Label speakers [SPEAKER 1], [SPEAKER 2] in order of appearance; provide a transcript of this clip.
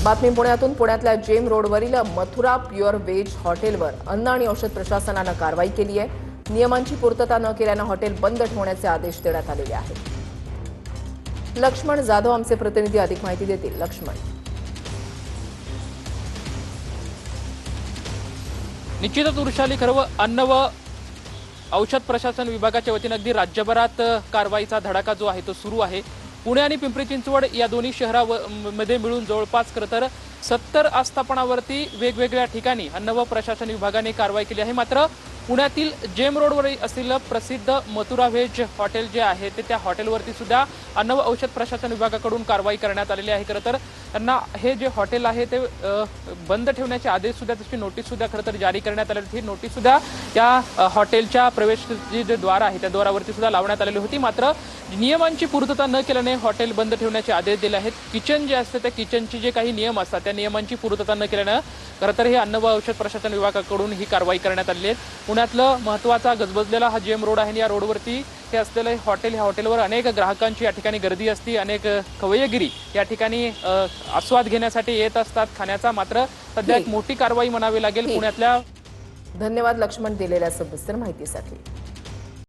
[SPEAKER 1] बातमी पुण्यातून पुण्यातल्या जेम रोडवरील मथुरा प्युअर व्हेज हॉटेलवर अन्न आणि औषध प्रशासनानं कारवाई केली आहे। नियमांची पूर्तता न केल्यानं हॉटेल बंद ठेवण्याचे आदेश देण्यात आलेले आहेत। लक्ष्मण जाधव आमचे प्रतिनिधी अधिक माहिती देतील। लक्ष्मण,
[SPEAKER 2] निश्चितच उर्शाली खरं अन्न व औषध प्रशासन विभागाच्या वतीने अगदी राज्यभरात कारवाईचा धडाका जो आहे तो सुरू आहे। पुणे आणि पिंपरी चिंचवड या दोन्ही शहरांमध्ये मिळून जवळपास खरं तर 70 आस्थापनावरती वेगवेगळ्या ठिकाणी अन्न व प्रशासन विभागाने कारवाई केली आहे। मात्र पुण्यातील जेम रोडवर असलेलं प्रसिद्ध मथुरा व्हेज हॉटेल जे आहे त्या हॉटेलवरती सुद्धा अन्न व औषध प्रशासन विभागाकडून कारवाई करण्यात आलेली आहे। खरं तर त्यांना हे जे हॉटेल आहे ते बंद ठेवण्याचे आदेश सुद्धा, त्याची नोटीस सुद्धा खरं तर जारी करण्यात आलेली होती। नोटीस सुद्धा त्या हॉटेलच्या प्रवेशचे जे द्वार आहे त्या द्वारावरती सुद्धा लावण्यात आलेली होती। मात्र नियमांची पूर्तता न केल्याने हॉटेल बंद ठेवण्याचे आदेश दिले आहेत। किचन जे असते त्या किचनचे जे काही नियम असतात त्या नियमांची पूर्तता न केल्यानं खरं तर हे अन्न व औषध प्रशासन विभागाकडून ही कारवाई करण्यात आलेली आहे। पुण्यातलं महत्त्वाचा गजबजलेला हा जेम रोड आहे। या रोडवरती हे असलेलं हॉटेल, ह्या हॉटेलवर अनेक ग्राहकांची या ठिकाणी गर्दी असते। अनेक खवय्येगिरी या ठिकाणी आस्वाद घेण्यासाठी येत असतात खाण्याचा। मात्र सध्या एक मोठी कारवाई म्हणावी लागेल पुण्यातल्या।
[SPEAKER 1] धन्यवाद लक्ष्मण दिलेल्या सविस्तर माहितीसाठी।